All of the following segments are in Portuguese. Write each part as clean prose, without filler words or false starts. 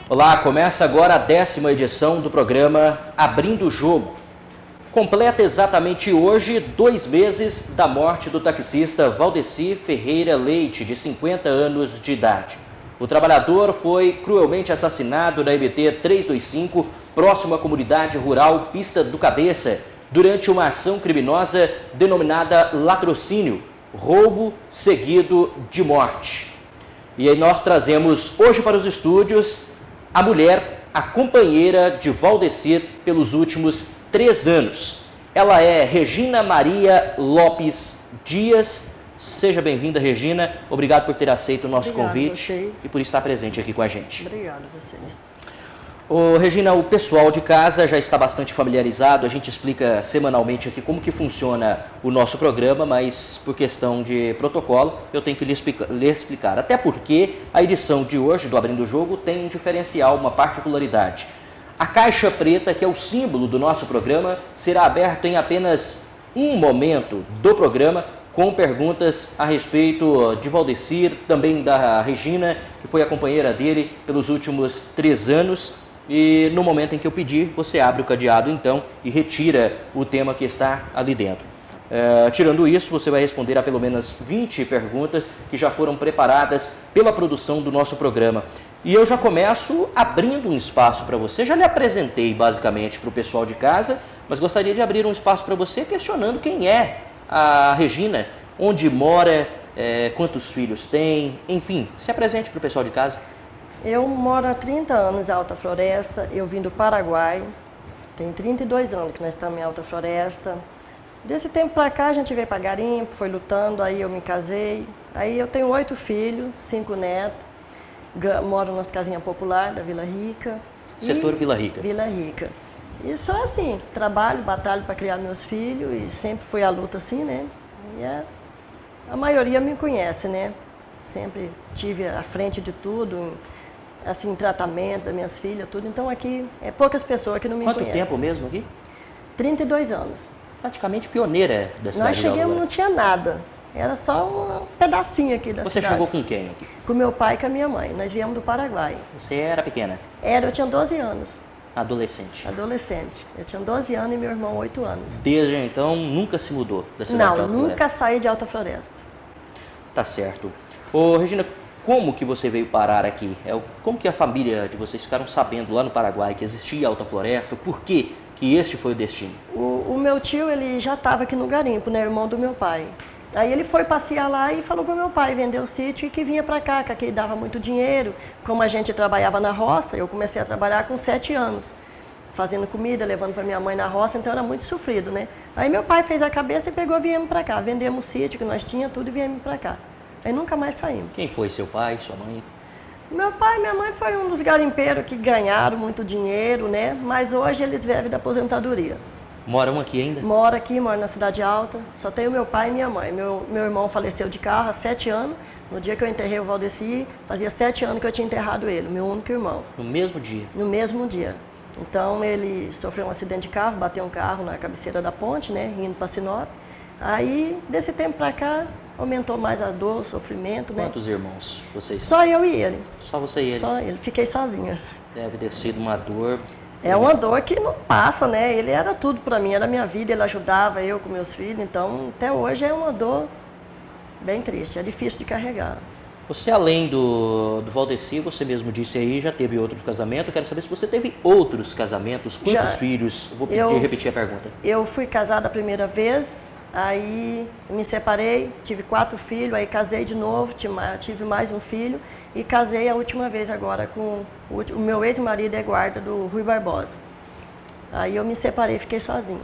Olá, começa agora a 10ª edição do programa Abrindo o Jogo. Completa exatamente hoje 2 meses da morte do taxista Valdeci Ferreira Leite, de 50 anos de idade. O trabalhador foi cruelmente assassinado na MT 325, próximo à comunidade rural Pista do Cabeça, durante uma ação criminosa denominada latrocínio, roubo seguido de morte. E aí nós trazemos hoje para os estúdios a mulher, a companheira de Valdeci pelos últimos 3 anos. Ela é Regina Maria Lopes Dias. Seja bem-vinda, Regina. Obrigado por ter aceito o nosso convite e por estar presente aqui com a gente. Obrigada a vocês. Regina, o pessoal de casa já está bastante familiarizado, a gente explica semanalmente aqui como que funciona o nosso programa, mas por questão de protocolo eu tenho que lhe explicar. Até porque a edição de hoje do Abrindo o Jogo tem um diferencial, uma particularidade. A caixa preta, que é o símbolo do nosso programa, será aberta em apenas um momento do programa, com perguntas a respeito de Valdeci, também da Regina, que foi a companheira dele pelos últimos 3 anos. E no momento em que eu pedir, você abre o cadeado então e retira o tema que está ali dentro. Tirando isso, você vai responder a pelo menos 20 perguntas que já foram preparadas pela produção do nosso programa. E eu já começo abrindo um espaço para você. Já lhe apresentei basicamente para o pessoal de casa, mas gostaria de abrir um espaço para você questionando quem é a Regina, onde mora, quantos filhos tem, enfim, se apresente para o pessoal de casa. Eu moro há 30 anos em Alta Floresta, eu vim do Paraguai, tem 32 anos que nós estamos em Alta Floresta. Desse tempo para cá a gente veio para garimpo, foi lutando, aí eu me casei. Aí eu tenho 8 filhos, 5 netos, moro nas casinhas populares da Vila Rica. Setor Vila Rica. Vila Rica. E só assim, trabalho, batalho para criar meus filhos e sempre fui à luta assim, né? E a maioria me conhece, né? Sempre tive à frente de tudo, assim, tratamento das minhas filhas, tudo. Então aqui é poucas pessoas que não me conhecem. Quanto tempo mesmo aqui? 32 anos. Praticamente pioneira da cidade. Nós chegamos, não tinha nada. Era só um pedacinho aqui da cidade. Você chegou com quem aqui? Com meu pai e com a minha mãe. Nós viemos do Paraguai. Você era pequena? Eu tinha 12 anos. Adolescente? Adolescente. Eu tinha 12 anos e meu irmão 8 anos. Desde então, nunca se mudou da cidade de Alta Floresta? Não, nunca saí de Alta Floresta. Tá certo. Regina, como que você veio parar aqui? Como que a família de vocês ficaram sabendo lá no Paraguai que existia Alta Floresta? Por que este foi o destino? O meu tio, ele já estava aqui no garimpo, né, irmão do meu pai. Aí ele foi passear lá e falou para meu pai vender o sítio e que vinha para cá, que aqui dava muito dinheiro. Como a gente trabalhava na roça, eu comecei a trabalhar com 7 anos, fazendo comida, levando para minha mãe na roça, então era muito sofrido, né? Aí meu pai fez a cabeça e pegou e viemos para cá, vendemos o sítio que nós tínhamos, tudo e viemos para cá. Aí nunca mais saímos. Quem foi seu pai, sua mãe? Meu pai e minha mãe foi um dos garimpeiros que ganharam muito dinheiro, né? Mas hoje eles vivem da aposentadoria. Moram aqui ainda? Moro aqui, moro na Cidade Alta. Só tenho meu pai e minha mãe. Meu irmão faleceu de carro há 7 anos. No dia que eu enterrei o Valdeci, fazia 7 anos que eu tinha enterrado ele, meu único irmão. No mesmo dia? No mesmo dia. Então ele sofreu um acidente de carro, bateu um carro na cabeceira da ponte, né? Indo para Sinop. Aí, desse tempo para cá, aumentou mais a dor, o sofrimento, né? Quantos irmãos vocês? Só eu e ele. Só você e ele? Só ele. Fiquei sozinha. Deve ter sido uma dor. É uma dor que não passa, né? Ele era tudo para mim, era a minha vida, ele ajudava eu com meus filhos, então até hoje é uma dor bem triste, é difícil de carregar. Você, além do Valdeci, você mesmo disse aí, já teve outro casamento. Eu quero saber se você teve outros casamentos, quantos filhos? Vou pedir repetir a pergunta. Eu fui casada a primeira vez, aí me separei, tive 4 filhos, aí casei de novo, tive mais um filho e casei a última vez agora com o meu ex-marido é guarda do Rui Barbosa. Aí eu me separei, fiquei sozinha.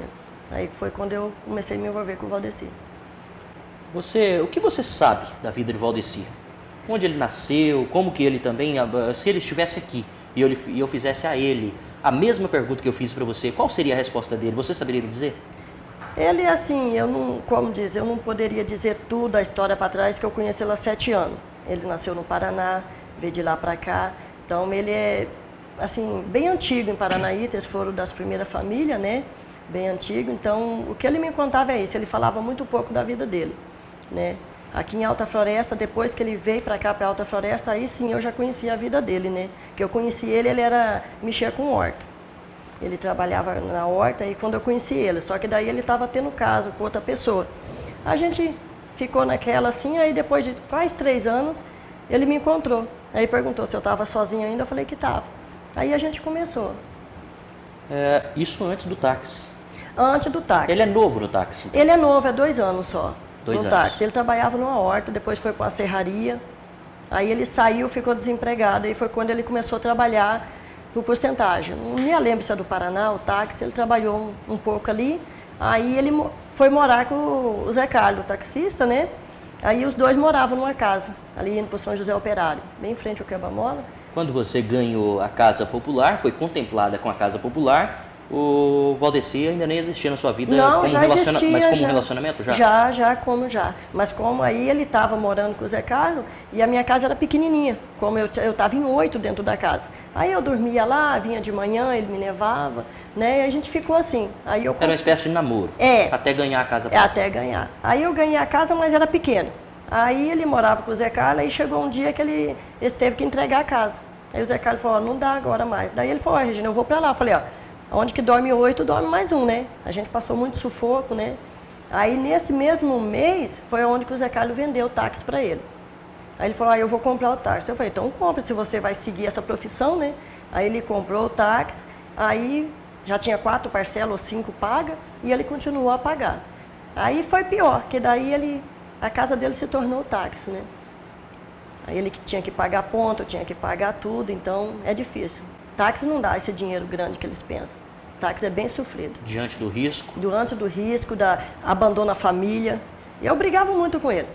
Aí foi quando eu comecei a me envolver com o Valdeci. O que você sabe da vida de Valdeci? Onde ele nasceu, como que ele também, se ele estivesse aqui e eu fizesse a ele a mesma pergunta que eu fiz para você, qual seria a resposta dele? Você saberia me dizer? Ele, assim, eu não poderia dizer tudo a história para trás, que eu conheci ele há 7 anos. Ele nasceu no Paraná, veio de lá para cá, então ele é, assim, bem antigo em Paranaíta, eles foram das primeiras famílias, né, bem antigo, então o que ele me contava é isso, ele falava muito pouco da vida dele, né. Aqui em Alta Floresta, depois que ele veio para cá, para Alta Floresta, aí sim eu já conhecia a vida dele, né? Que eu conheci ele, mexia com horta. Ele trabalhava na horta e quando eu conheci ele, só que daí ele estava tendo caso com outra pessoa. A gente ficou naquela assim, aí depois de quase 3 anos, ele me encontrou. Aí perguntou se eu estava sozinha ainda, eu falei que estava. Aí a gente começou. Isso antes do táxi. Antes do táxi. Ele é novo no táxi? Então. Ele é novo, é 2 anos só. 2 no anos. Táxi. Ele trabalhava numa horta, depois foi para uma serraria. Aí ele saiu, ficou desempregado. Aí foi quando ele começou a trabalhar por porcentagem. Não me lembro se é do Paraná, o táxi. Ele trabalhou um pouco ali. Aí ele foi morar com o Zé Carlos, o taxista, né? Aí os dois moravam numa casa, ali indo para o São José Operário, bem em frente ao quebra-mola. Quando você ganhou a Casa Popular, foi contemplada com a Casa Popular, o Valdeci ainda nem existia na sua vida. Não, já existia. Mas como já. relacionamento já? Já. Mas como aí ele estava morando com o Zé Carlos e a minha casa era pequenininha, como eu estava em 8 dentro da casa. Aí eu dormia lá, vinha de manhã, ele me levava, né? E a gente ficou assim. Aí eu Era uma espécie de namoro? Até ganhar a Casa Popular. Até ganhar. Aí eu ganhei a casa, mas era pequena. Aí ele morava com o Zé Carlos e chegou um dia que ele teve que entregar a casa. Aí o Zé Carlos falou, não dá agora mais. Daí ele falou, Regina, eu vou para lá. Eu falei, onde que dorme 8, dorme mais um, né? A gente passou muito sufoco, né? Aí nesse mesmo mês foi onde que o Zé Carlos vendeu o táxi para ele. Aí ele falou, eu vou comprar o táxi. Eu falei, então compra, se você vai seguir essa profissão, né? Aí ele comprou o táxi, aí já tinha 4 parcelas ou 5 pagas e ele continuou a pagar. Aí foi pior, que daí a casa dele se tornou o táxi, né? Aí ele tinha que pagar ponto, tinha que pagar tudo, então é difícil. Táxi não dá esse dinheiro grande que eles pensam. Táxi é bem sofrido. Diante do risco? Diante do risco, abandono a família. E eu brigava muito com ele.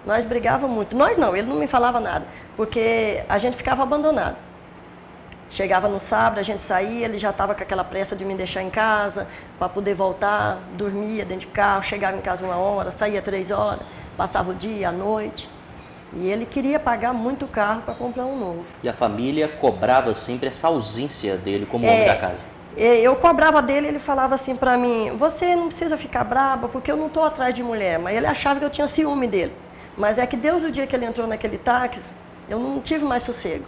Nós brigávamos muito. Nós não, ele não me falava nada, porque a gente ficava abandonado. Chegava no sábado, a gente saía, ele já estava com aquela pressa de me deixar em casa, para poder voltar, dormia dentro de carro, chegava em casa 1 hora, saía 3 horas, passava o dia, a noite. E ele queria pagar muito carro para comprar um novo. E a família cobrava sempre essa ausência dele como homem da casa? Eu cobrava dele, ele falava assim para mim, você não precisa ficar brava porque eu não estou atrás de mulher. Mas ele achava que eu tinha ciúme dele. Mas é que desde o dia que ele entrou naquele táxi, eu não tive mais sossego.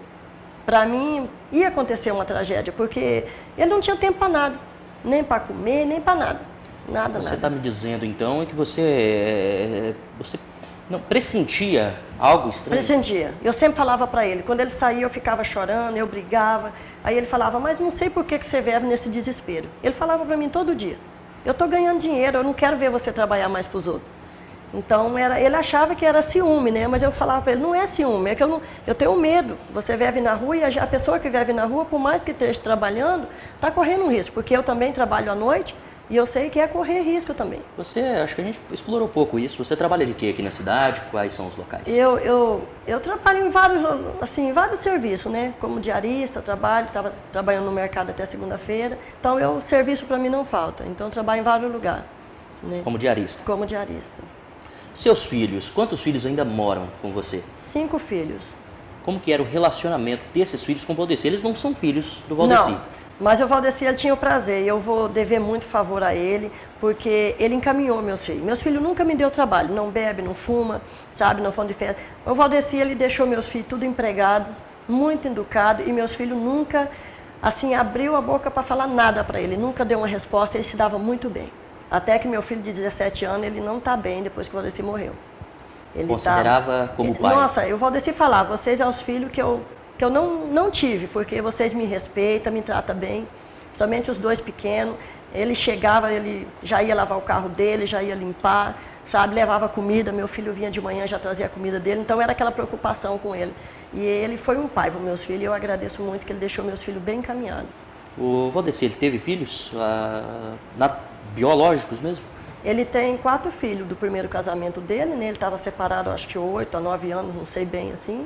Para mim, ia acontecer uma tragédia, porque ele não tinha tempo para nada. Nem para comer, nem para nada. Nada. Você está me dizendo, então, é que você não pressentia algo estranho? Pressentia. Eu sempre falava para ele. Quando ele saía, eu ficava chorando, eu brigava. Aí ele falava, mas não sei por que você vive nesse desespero. Ele falava para mim todo dia. Eu estou ganhando dinheiro, eu não quero ver você trabalhar mais para os outros. Então, ele achava que era ciúme, né? Mas eu falava para ele, não é ciúme, é que eu tenho medo. Você vive na rua e a pessoa que vive na rua, por mais que esteja trabalhando, está correndo um risco. Porque eu também trabalho à noite e eu sei que é correr risco também. Acho que a gente explorou um pouco isso. Você trabalha de quê aqui na cidade? Quais são os locais? Eu trabalho em vários serviços, né? Como diarista, estava trabalhando no mercado até segunda-feira. Então, serviço para mim não falta. Então, eu trabalho em vários lugares. Né? Como diarista? Como diarista. Seus filhos, quantos filhos ainda moram com você? 5 filhos. Como que era o relacionamento desses filhos com o Valdeci? Eles não são filhos do Valdeci. Não, mas o Valdeci, ele tinha o prazer, e eu vou dever muito favor a ele, porque ele encaminhou meus filhos. Meus filhos nunca me deu trabalho, não bebe, não fuma, sabe, não fã de festa. O Valdeci, ele deixou meus filhos tudo empregado, muito educado, e meus filhos nunca, assim, abriu a boca para falar nada para ele, nunca deu uma resposta, ele se dava muito bem. Até que meu filho de 17 anos, ele não está bem depois que o Valdeci morreu. Ele considerava como pai? Nossa, o Valdeci falava, vocês são os filhos que eu não tive, porque vocês me respeitam, me tratam bem, somente os 2 pequenos. Ele chegava, ele já ia lavar o carro dele, já ia limpar, sabe, levava comida, meu filho vinha de manhã, já trazia a comida dele, então era aquela preocupação com ele. E ele foi um pai para meus filhos, e eu agradeço muito que ele deixou meus filhos bem encaminhados. O Valdeci, ele teve filhos biológicos mesmo? Ele tem 4 filhos do primeiro casamento dele, né? Ele estava separado, acho que 8 a 9 anos, não sei bem assim.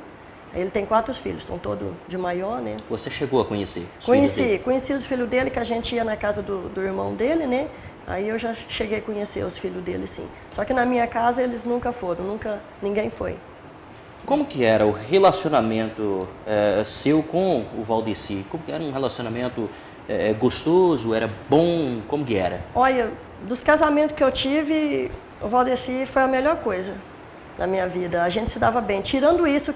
Ele tem 4 filhos, estão todos de maior, né? Você chegou a conhecer os filhos dele? Conheci os filhos dele, que a gente ia na casa do irmão dele, né? Aí eu já cheguei a conhecer os filhos dele, sim. Só que na minha casa eles nunca foram, ninguém foi. Como que era o relacionamento seu com o Valdeci? Como que era um relacionamento gostoso, era bom, como que era? Olha, dos casamentos que eu tive, o Valdeci foi a melhor coisa. na minha vida. A gente se dava bem. Tirando isso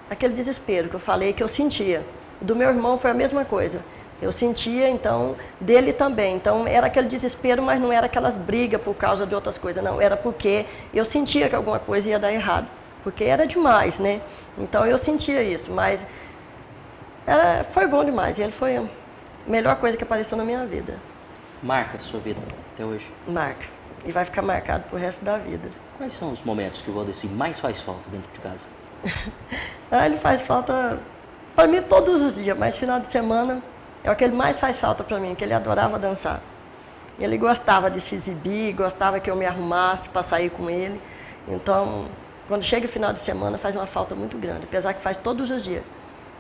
aquele desespero que eu falei, que eu sentia. Do meu irmão foi a mesma coisa. Eu sentia, então, dele também. Então, era aquele desespero, mas não era aquelas brigas por causa de outras coisas, não. Era porque eu sentia que alguma coisa ia dar errado. Porque era demais, né? Então, eu sentia isso, mas foi bom demais. Ele foi a melhor coisa que apareceu na minha vida. Marca a sua vida até hoje? Marca. E vai ficar marcado pro resto da vida. Quais são os momentos que o Valdeci mais faz falta dentro de casa? Ele faz falta para mim todos os dias, mas final de semana é o que ele mais faz falta para mim, que ele adorava dançar. Ele gostava de se exibir, gostava que eu me arrumasse para sair com ele. Então, quando chega o final de semana, faz uma falta muito grande, apesar que faz todos os dias.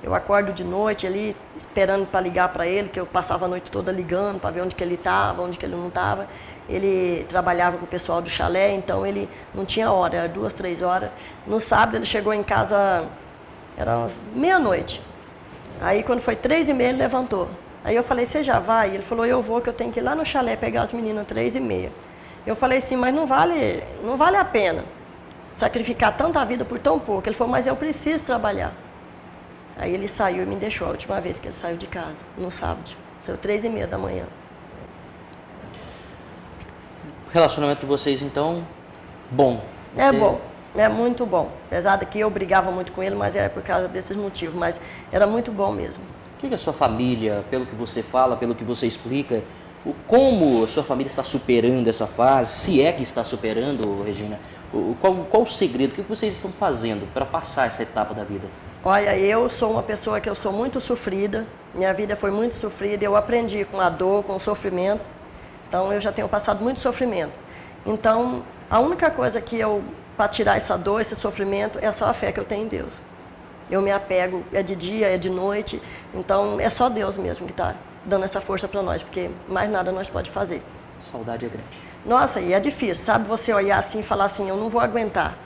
Eu acordo de noite ali, esperando para ligar para ele, que eu passava a noite toda ligando para ver onde que ele estava, onde que ele não estava. Ele trabalhava com o pessoal do chalé, então ele não tinha hora, era 2, 3 horas. No sábado ele chegou em casa, era meia-noite. Aí quando foi 3h30 ele levantou. Aí eu falei, você já vai? Ele falou, eu vou, que eu tenho que ir lá no chalé pegar as meninas 3h30. Eu falei assim, mas não vale a pena sacrificar tanta vida por tão pouco. Ele falou, mas eu preciso trabalhar. Aí ele saiu e me deixou a última vez que ele saiu de casa, no sábado. Saiu 3h30 da manhã. O relacionamento de vocês, então, bom? É bom, é muito bom. Apesar de que eu brigava muito com ele, mas era por causa desses motivos. Mas era muito bom mesmo. O que a sua família, pelo que você fala, pelo que você explica, como a sua família está superando essa fase, se é que está superando, Regina? Qual o segredo? O que vocês estão fazendo para passar essa etapa da vida? Olha, eu sou uma pessoa que eu sou muito sofrida. Minha vida foi muito sofrida. Eu aprendi com a dor, com o sofrimento. Então, eu já tenho passado muito sofrimento. Então, a única coisa para tirar essa dor, esse sofrimento, é só a fé que eu tenho em Deus. Eu me apego, é de dia, é de noite. Então, é só Deus mesmo que está dando essa força para nós, porque mais nada nós pode fazer. Saudade é grande. Nossa, e é difícil, sabe? Você olhar assim e falar assim, eu não vou aguentar.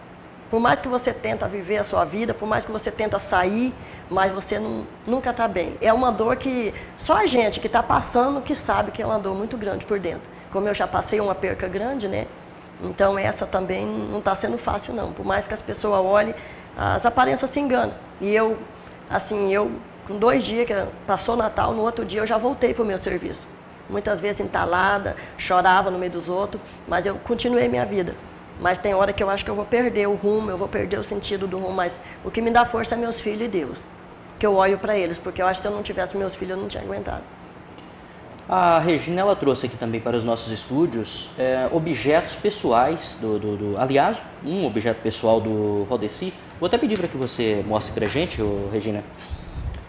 Por mais que você tenta viver a sua vida, por mais que você tenta sair, mas você nunca está bem. É uma dor que só a gente que está passando que sabe que é uma dor muito grande por dentro. Como eu já passei uma perca grande, né? Então essa também não está sendo fácil não. Por mais que as pessoas olhem, as aparências se enganam. E eu com 2 dias que passou o Natal, no outro dia eu já voltei para o meu serviço. Muitas vezes entalada, chorava no meio dos outros, mas eu continuei minha vida. Mas tem hora que eu acho que eu vou perder o rumo, eu vou perder o sentido do rumo, mas o que me dá força é meus filhos e Deus. Que eu olho para eles, porque eu acho que se eu não tivesse meus filhos, eu não tinha aguentado. A Regina, ela trouxe aqui também para os nossos estúdios objetos pessoais, aliás, um objeto pessoal do Valdeci. Vou até pedir para que você mostre para a gente, Regina,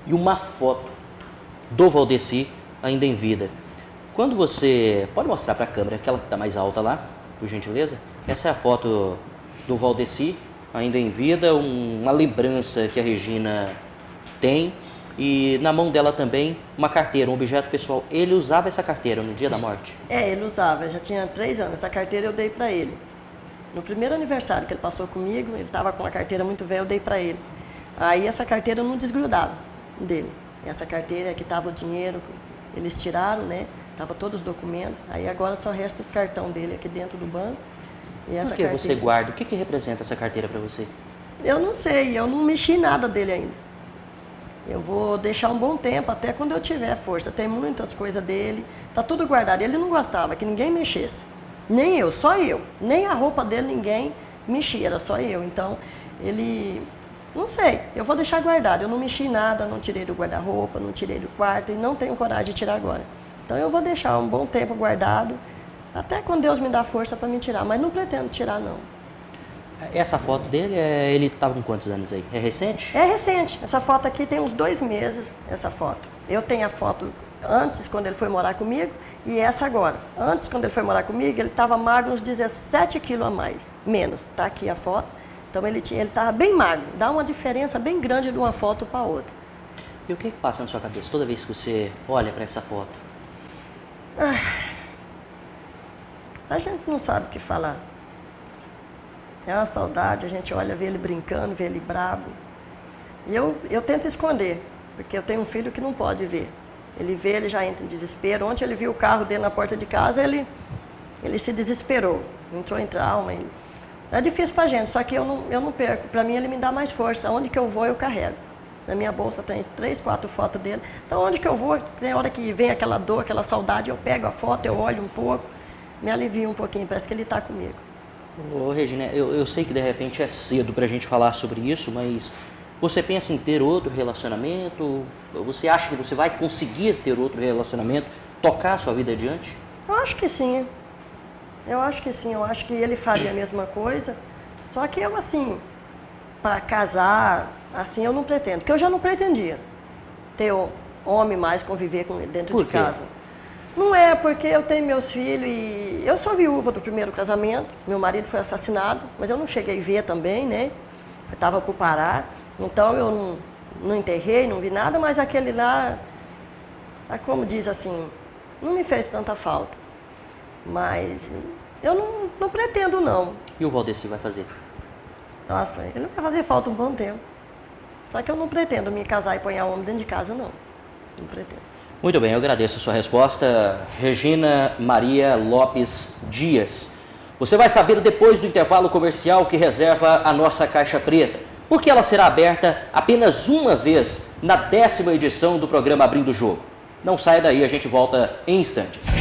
e uma foto do Valdeci ainda em vida. Quando você... Pode mostrar para a câmera, aquela que está mais alta lá, por gentileza? Essa é a foto do Valdeci, ainda em vida, uma lembrança que a Regina tem. E na mão dela também uma carteira, um objeto pessoal. Ele usava essa carteira no dia da morte? Ele usava, já tinha 3 anos. Essa carteira eu dei para ele. No primeiro aniversário que ele passou comigo, ele estava com uma carteira muito velha, eu dei para ele. Aí essa carteira não desgrudava dele. Essa carteira que estava o dinheiro, eles tiraram, né? Tava todos os documentos. Aí agora só resta os cartão dele aqui dentro do banco. E essa Por que carteira... você guarda? O que representa essa carteira para você? Eu não sei, eu não mexi em nada dele ainda. Eu vou deixar um bom tempo, até quando eu tiver força. Tem muitas coisas dele, tá tudo guardado. Ele não gostava que ninguém mexesse. Nem eu, só eu. Nem a roupa dele ninguém mexia, era só eu. Então, ele... Não sei, eu vou deixar guardado. Eu não mexi em nada, não tirei do guarda-roupa, não tirei do quarto e não tenho coragem de tirar agora. Então, eu vou deixar um bom tempo guardado, até quando Deus me dá força para me tirar. Mas não pretendo tirar, não. Essa foto dele, ele estava com quantos anos aí? É recente? É recente. Essa foto aqui tem uns 2 meses, essa foto. Eu tenho a foto antes, quando ele foi morar comigo, e essa agora. Antes, quando ele foi morar comigo, ele estava magro uns 17 quilos a mais, menos. Tá aqui a foto. Então, ele estava bem magro. Dá uma diferença bem grande de uma foto para outra. E o que passa na sua cabeça toda vez que você olha para essa foto? A gente não sabe o que falar. É uma saudade, a gente olha, vê ele brincando, vê ele bravo. E eu tento esconder, porque eu tenho um filho que não pode ver. Ele vê, ele já entra em desespero. Ontem ele viu o carro dele na porta de casa, ele se desesperou. Entrou em trauma. É difícil pra gente, só que eu não perco. Pra mim ele me dá mais força. Onde que eu vou, eu carrego. Na minha bolsa tem 3, 4 fotos dele. Então onde que eu vou, tem hora que vem aquela dor, aquela saudade, eu pego a foto, eu olho um pouco, me alivio um pouquinho, parece que ele está comigo. Ô, Regina, eu sei que de repente é cedo pra gente falar sobre isso, mas você pensa em ter outro relacionamento? Você acha que você vai conseguir ter outro relacionamento, tocar a sua vida adiante? Eu acho que sim. Eu acho que sim, eu acho que ele faria a mesma coisa. Só que eu, assim, para casar, assim, eu não pretendo. Porque eu já não pretendia ter homem mais, conviver com ele dentro de casa. Não é, porque eu tenho meus filhos e eu sou viúva do primeiro casamento. Meu marido foi assassinado, mas eu não cheguei a ver também, né? Eu estava por parar. Então eu não enterrei, não vi nada, mas aquele lá, como diz assim, não me fez tanta falta. Mas eu não pretendo, não. E o Valdeci vai fazer? Nossa, ele não vai fazer falta um bom tempo. Só que eu não pretendo me casar e pôr homem dentro de casa, não. Não pretendo. Muito bem, eu agradeço a sua resposta, Regina Maria Lopes Dias. Você vai saber depois do intervalo comercial que reserva a nossa caixa preta, porque ela será aberta apenas uma vez na 10ª edição do programa Abrindo o Jogo. Não saia daí, a gente volta em instantes.